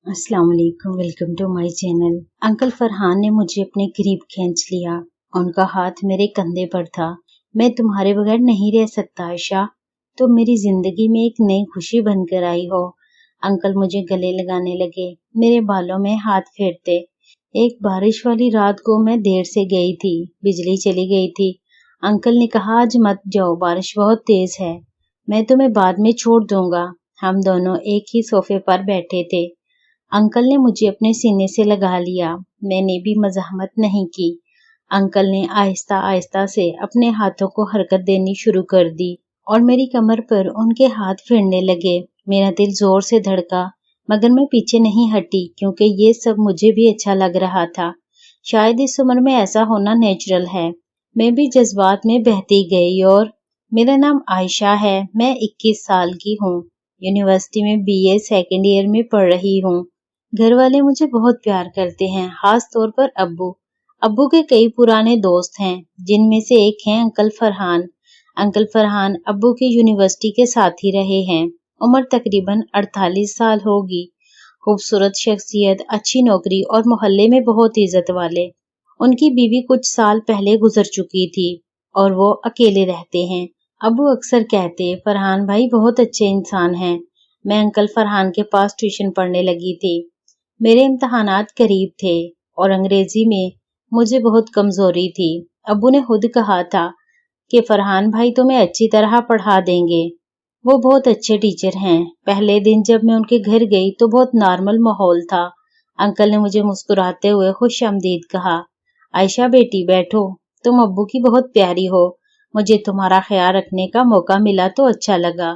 अस्सलाम वालेकुम, welcome to my channel. Uncle Farhan ने मुझे अपने करीब खींच लिया। उनका हाथ मेरे कंधे पर था। मैं तुम्हारे बगैर नहीं रह सकता आयशा। तुम मेरी जिंदगी में एक नई खुशी बनकर आई हो। अंकल मुझे गले लगाने लगे, मेरे बालों में हाथ फेरते। एक बारिश वाली रात को मैं देर से गई थी, बिजली चली गई थी। अंकल ने कहा आज मत जाओ, बारिश बहुत तेज है, मैं तुम्हें बाद में छोड़ दूंगा। हम दोनों एक ही सोफे पर बैठे थे। अंकल ने मुझे अपने सीने से लगा लिया। मैंने भी मज़ाहमत नहीं की। अंकल ने आहिस्ता आहिस्ता से अपने हाथों को हरकत देनी शुरू कर दी और मेरी कमर पर उनके हाथ फिरने लगे। मेरा दिल जोर से धड़का, मगर मैं पीछे नहीं हटी क्योंकि ये सब मुझे भी अच्छा लग रहा था। शायद इस उम्र में ऐसा होना नेचुरल है। मैं भी जज्बात में बहती गई। और मेरा नाम आयशा है, मैं 21 साल की हूँ। यूनिवर्सिटी में बीए सेकेंड ईयर में पढ़ रही हूँ। घर वाले मुझे बहुत प्यार करते हैं, खास तौर पर अब्बू। अब्बू के कई पुराने दोस्त हैं, जिनमें से एक हैं अंकल फरहान। अंकल फरहान अब्बू के यूनिवर्सिटी के साथी रहे हैं। उम्र तकरीबन 48 साल होगी। खूबसूरत शख्सियत, अच्छी नौकरी और मोहल्ले में बहुत इज्जत वाले। उनकी बीवी कुछ साल पहले गुजर चुकी थी और वो अकेले रहते हैं। अब्बू अक्सर कहते, फरहान भाई बहुत अच्छे इंसान हैं। मैं अंकल फरहान के पास ट्यूशन पढ़ने लगी थी। मेरे इम्तहानात करीब थे और अंग्रेजी में मुझे बहुत कमजोरी थी। अब्बू ने खुद कहा था कि फरहान भाई तुम्हें अच्छी तरह पढ़ा देंगे। वो बहुत अच्छे टीचर हैं। पहले दिन जब मैं उनके घर गई तो बहुत नॉर्मल माहौल था। अंकल ने मुझे मुस्कुराते हुए खुश आमदीद कहा, आयशा बेटी बैठो, तुम अब्बू की बहुत प्यारी हो। मुझे तुम्हारा ख्याल रखने का मौका मिला तो अच्छा लगा।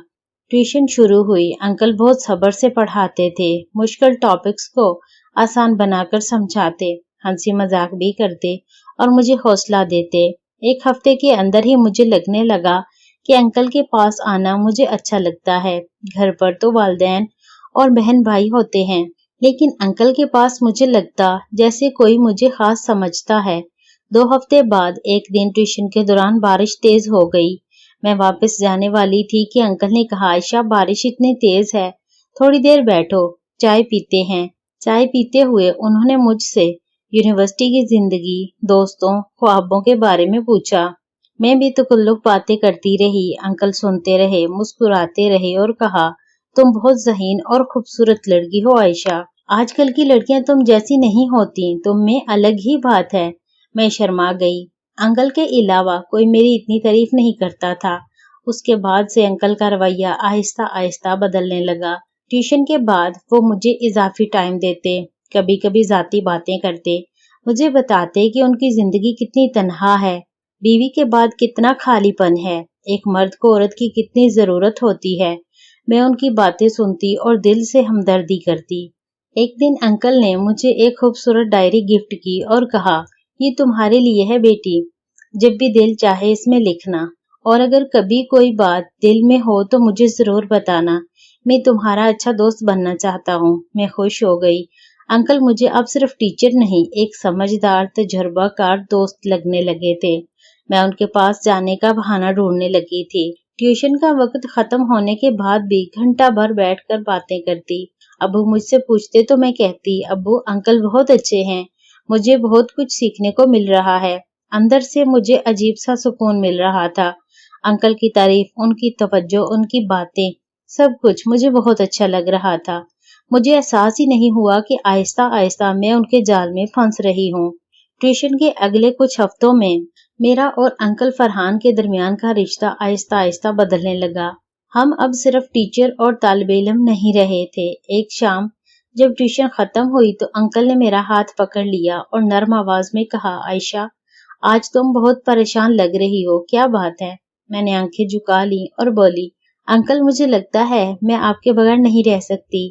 ट्यूशन शुरू हुई। अंकल बहुत सब्र से पढ़ाते थे, मुश्किल टॉपिक्स को आसान बनाकर समझाते, हंसी मजाक भी करते और मुझे हौसला देते। एक हफ्ते के अंदर ही मुझे लगने लगा कि अंकल के पास आना मुझे अच्छा लगता है। घर पर तो वालिदैन और बहन भाई होते हैं, लेकिन अंकल के पास मुझे लगता जैसे कोई मुझे खास समझता है। 2 हफ्ते बाद एक दिन ट्यूशन के दौरान बारिश तेज हो गई। मैं वापस जाने वाली थी कि अंकल ने कहा, आयशा बारिश इतनी तेज है, थोड़ी देर बैठो, चाय पीते हैं। चाय पीते हुए उन्होंने मुझसे यूनिवर्सिटी की जिंदगी, दोस्तों, ख्वाबों के बारे में पूछा। मैं भी तो कुल्लू बातें करती रही। अंकल सुनते रहे, मुस्कुराते रहे और कहा, तुम बहुत ज़हीन और खूबसूरत लड़की हो आयशा। आजकल की लड़कियां तुम जैसी नहीं होती, तुम में अलग ही बात है। मैं शर्मा गई। अंकल के अलावा कोई मेरी इतनी तारीफ नहीं करता था। उसके बाद से अंकल का रवैया आहिस्ता आहिस्ता बदलने लगा। ट्यूशन के बाद वो मुझे इजाफी टाइम देते, कभी कभी जाती बातें करते, मुझे बताते कि उनकी जिंदगी कितनी तन्हा है, बीवी के बाद कितना खालीपन है, एक मर्द को औरत की कितनी जरूरत होती है। मैं उनकी बातें सुनती और दिल से हमदर्दी करती। एक दिन अंकल ने मुझे एक खूबसूरत डायरी गिफ्ट की और कहा, ये तुम्हारे लिए है बेटी, जब भी दिल चाहे इसमें लिखना, और अगर कभी कोई बात दिल में हो तो मुझे जरूर बताना। मैं तुम्हारा अच्छा दोस्त बनना चाहता हूँ। मैं खुश हो गई। अंकल मुझे अब सिर्फ टीचर नहीं, एक समझदार तजुर्बाकार दोस्त लगने लगे थे। मैं उनके पास जाने का बहाना ढूंढने लगी थी। ट्यूशन का वक्त खत्म होने के बाद भी घंटा भर बैठकर बातें करती। अबू मुझसे पूछते तो मैं कहती, अबू अंकल बहुत अच्छे हैं, मुझे बहुत कुछ सीखने को मिल रहा है। अंदर से मुझे अजीब सा सुकून मिल रहा था। अंकल की तारीफ, उनकी तवज्जो, उनकी बातें, सब कुछ मुझे बहुत अच्छा लग रहा था। मुझे एहसास ही नहीं हुआ कि आहिस्ता आहिस्ता मैं उनके जाल में फंस रही हूँ। ट्यूशन के अगले कुछ हफ्तों में मेरा और अंकल फरहान के दरमियान का रिश्ता आहिस्ता आहिस्ता बदलने लगा। हम अब सिर्फ टीचर और तालिब इल्म नहीं रहे थे। एक शाम जब ट्यूशन खत्म हुई तो अंकल ने मेरा हाथ पकड़ लिया और नर्म आवाज में कहा, आयशा आज तुम बहुत परेशान लग रही हो, क्या बात है? मैंने आंखें झुका ली और बोली, अंकल मुझे लगता है मैं आपके बगैर नहीं रह सकती।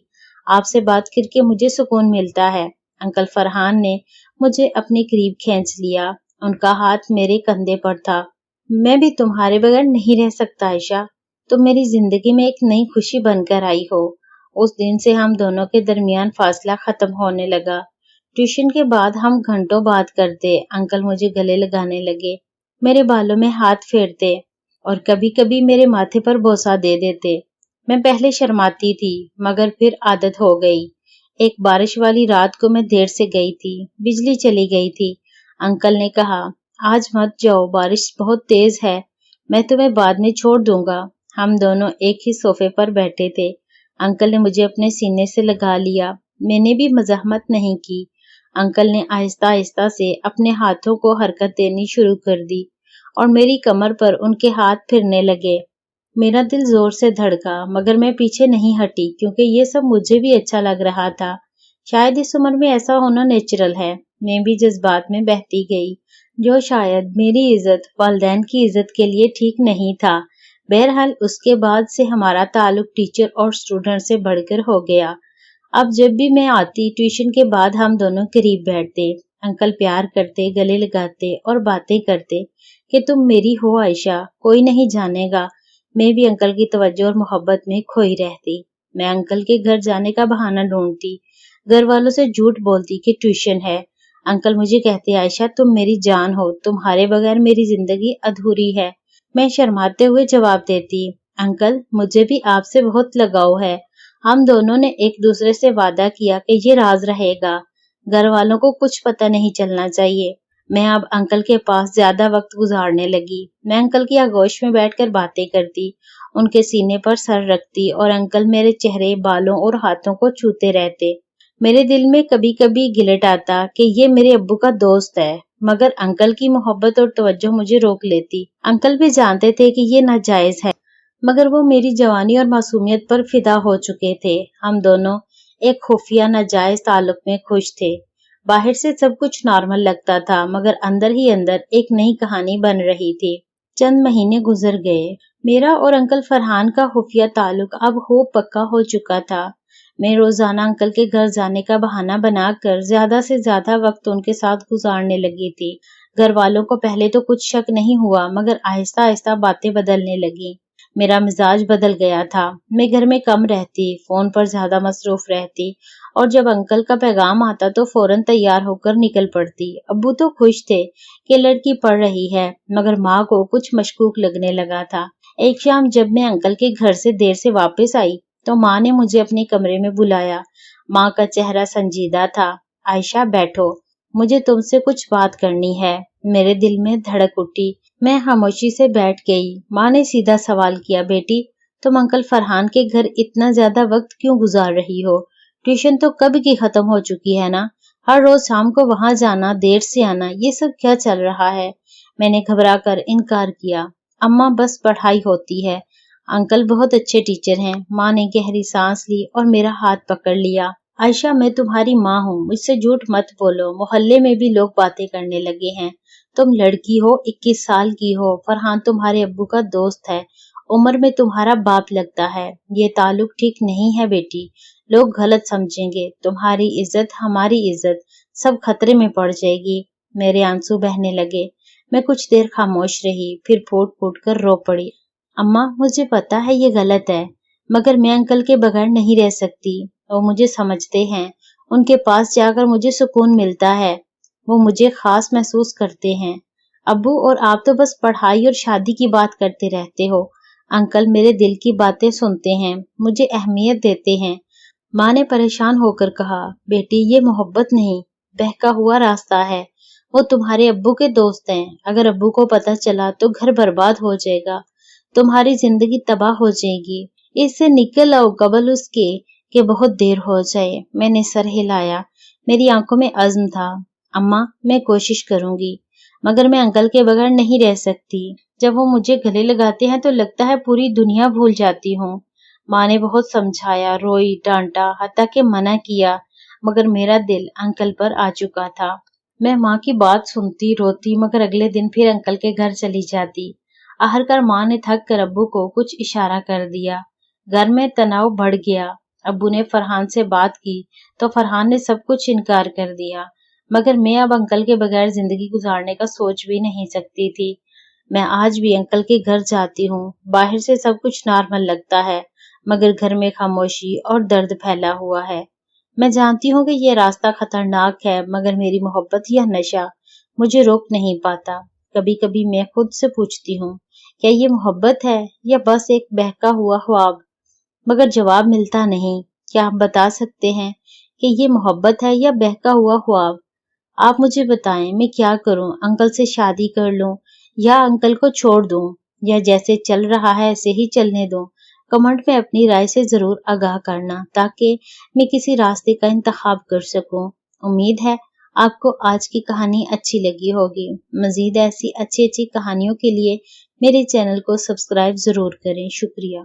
आपसे बात करके मुझे सुकून मिलता है। अंकल फरहान ने मुझे अपने करीब खींच लिया। उनका हाथ मेरे कंधे पर था। मैं भी तुम्हारे बगैर नहीं रह सकता आयशा। तुम मेरी जिंदगी में एक नई खुशी बनकर आई हो। उस दिन से हम दोनों के दरमियान फासला खत्म होने लगा। ट्यूशन के बाद हम घंटों बात करते। अंकल मुझे गले लगाने लगे, मेरे बालों में हाथ फेरते और कभी कभी मेरे माथे पर बोसा दे देते। मैं पहले शर्माती थी, मगर फिर आदत हो गई। एक बारिश वाली रात को मैं देर से गई थी, बिजली चली गई थी। अंकल ने कहा, आज मत जाओ, बारिश बहुत तेज है, मैं तुम्हें बाद में छोड़ दूंगा। हम दोनों एक ही सोफे पर बैठे थे। अंकल ने मुझे अपने सीने से लगा लिया। मैंने भी मज़ाहमत नहीं की। अंकल ने आहिस्ता आहिस्ता से अपने हाथों को हरकत देनी शुरू कर दी और मेरी कमर पर उनके हाथ फिरने लगे। मेरा दिल जोर से धड़का, मगर मैं पीछे नहीं हटी क्योंकि ये सब मुझे भी अच्छा लग रहा था। शायद इस उम्र में ऐसा होना नेचुरल है। मैं भी जज्बात में बहती गई, जो शायद मेरी इज्जत, वालिदैन की इज्जत के लिए ठीक नहीं था। बहरहाल उसके बाद से हमारा ताल्लुक टीचर और स्टूडेंट से बढ़कर हो गया। अब जब भी मैं आती, ट्यूशन के बाद हम दोनों करीब बैठते। अंकल प्यार करते, गले लगाते और बातें करते कि तुम मेरी हो आयशा, कोई नहीं जानेगा। मैं भी अंकल की तवज्जो और मोहब्बत में खोई रहती। मैं अंकल के घर जाने का बहाना ढूंढती, घर वालों से झूठ बोलती कि ट्यूशन है। अंकल मुझे कहते, आयशा तुम मेरी जान हो, तुम्हारे बगैर मेरी जिंदगी अधूरी है। मैं शर्माते हुए जवाब देती, अंकल मुझे भी आपसे बहुत लगाव है। हम दोनों ने एक दूसरे से वादा किया कि ये राज रहेगा, घर वालों को कुछ पता नहीं चलना चाहिए। मैं अब अंकल के पास ज्यादा वक्त गुजारने लगी। मैं अंकल की आगोश में बैठकर बातें करती, उनके सीने पर सर रखती और अंकल मेरे चेहरे, बालों और हाथों को छूते रहते। मेरे दिल में कभी कभी गिल्ट आता कि ये मेरे अब्बू का दोस्त है, मगर अंकल की मोहब्बत और तवज्जो मुझे रोक लेती। अंकल भी जानते थे कि ये नाजायज है, मगर वो मेरी जवानी और मासूमियत पर फिदा हो चुके थे। हम दोनों एक खुफिया नाजायज ताल्लुक में खुश थे। बाहर से सब कुछ नॉर्मल लगता था, मगर अंदर ही अंदर एक नई कहानी बन रही थी। चंद महीने गुजर गए। मेरा और अंकल फरहान का खुफिया ताल्लुक अब हो पक्का हो चुका था। मैं रोजाना अंकल के घर जाने का बहाना बनाकर ज्यादा से ज्यादा वक्त उनके साथ गुजारने लगी थी। घर वालों को पहले तो कुछ शक नहीं हुआ, मगर आहिस्ता आहिस्ता बातें बदलने लगी। मेरा मिजाज बदल गया था। मैं घर में कम रहती, फोन पर ज्यादा मसरूफ रहती और जब अंकल का पैगाम आता तो फौरन तैयार होकर निकल पड़ती। अब्बू तो खुश थे कि लड़की पढ़ रही है, मगर माँ को कुछ मशकूक लगने लगा था। एक शाम जब मैं अंकल के घर से देर से वापस आई तो माँ ने मुझे अपने कमरे में बुलाया। माँ का चेहरा संजीदा था। आयशा बैठो, मुझे तुमसे कुछ बात करनी है। मेरे दिल में धड़क उठी। मैं खामोशी से बैठ गई। माँ ने सीधा सवाल किया, बेटी तुम अंकल फरहान के घर इतना ज्यादा वक्त क्यों गुजार रही हो? ट्यूशन तो कब की खत्म हो चुकी है ना? हर रोज शाम को वहां जाना, देर से आना, ये सब क्या चल रहा है? मैंने घबरा कर इनकार किया। अम्मा बस पढ़ाई होती है, अंकल बहुत अच्छे टीचर हैं। माँ ने गहरी सांस ली और मेरा हाथ पकड़ लिया। आयशा मैं तुम्हारी माँ हूँ, मुझसे झूठ मत बोलो। मोहल्ले में भी लोग बातें करने लगे हैं। तुम लड़की हो, 21 साल की हो। फरहान तुम्हारे अब्बू का दोस्त है, उम्र में तुम्हारा बाप लगता है। ये ताल्लुक ठीक नहीं है बेटी, लोग गलत समझेंगे। तुम्हारी इज्जत, हमारी इज्जत, सब खतरे में पड़ जाएगी। मेरे आंसू बहने लगे। मैं कुछ देर खामोश रही, फिर फूट फूट कर रो पड़ी। अम्मा मुझे पता है ये गलत है, मगर मैं अंकल के बगैर नहीं रह सकती। वो मुझे समझते हैं, उनके पास जाकर मुझे सुकून मिलता है। वो मुझे खास महसूस करते हैं। अब्बू और आप तो बस पढ़ाई और शादी की बात करते रहते हो। अंकल मेरे दिल की बातें सुनते हैं, मुझे अहमियत देते हैं। माँ ने परेशान होकर कहा, बेटी ये मोहब्बत नहीं, बहका हुआ रास्ता है। वो तुम्हारे अब्बू के दोस्त हैं, अगर अब्बू को पता चला तो घर बर्बाद हो जाएगा, तुम्हारी जिंदगी तबाह हो जाएगी। इससे निकल आओ कबल उसके कि बहुत देर हो जाए। मैंने सर हिलाया, मेरी आंखों में अज़्म था। अम्मा मैं कोशिश करूंगी, मगर मैं अंकल के बगैर नहीं रह सकती। जब वो मुझे गले लगाते हैं तो लगता है पूरी दुनिया भूल जाती हूँ। माँ ने बहुत समझाया, रोई, डांटा, हत्ता के मना किया, मगर मेरा दिल अंकल पर आ चुका था। मैं माँ की बात सुनती, रोती, मगर अगले दिन फिर अंकल के घर चली जाती। आखिरकार माँ ने थक कर अब्बू को कुछ इशारा कर दिया। घर में तनाव बढ़ गया। अब्बू ने फरहान से बात की तो फरहान ने सब कुछ इनकार कर दिया, मगर मैं अब अंकल के बगैर जिंदगी गुजारने का सोच भी नहीं सकती थी। मैं आज भी अंकल के घर जाती हूँ। बाहर से सब कुछ नॉर्मल लगता है, मगर घर में खामोशी और दर्द फैला हुआ है। मैं जानती हूँ कि ये रास्ता खतरनाक है, मगर मेरी मोहब्बत या नशा मुझे रोक नहीं पाता। कभी कभी मैं खुद से पूछती हूँ, क्या ये मोहब्बत है या बस एक बहका हुआ ख्वाब? मगर जवाब मिलता नहीं। क्या आप बता सकते हैं کہ یہ محبت ہے یا بہکا ہوا خواب۔ آپ مجھے بتائیں میں کیا کروں؟ انکل سے شادی کر لوں یا انکل کو چھوڑ دوں یا جیسے چل رہا ہے ایسے ہی چلنے دوں؟ کمنٹ میں اپنی رائے سے ضرور آگاہ کرنا تاکہ میں کسی راستے کا انتخاب کر سکوں۔ امید ہے آپ کو آج کی کہانی اچھی لگی ہوگی۔ مزید ایسی اچھی کہانیوں کے لیے میرے چینل کو سبسکرائب ضرور کریں۔ شکریہ۔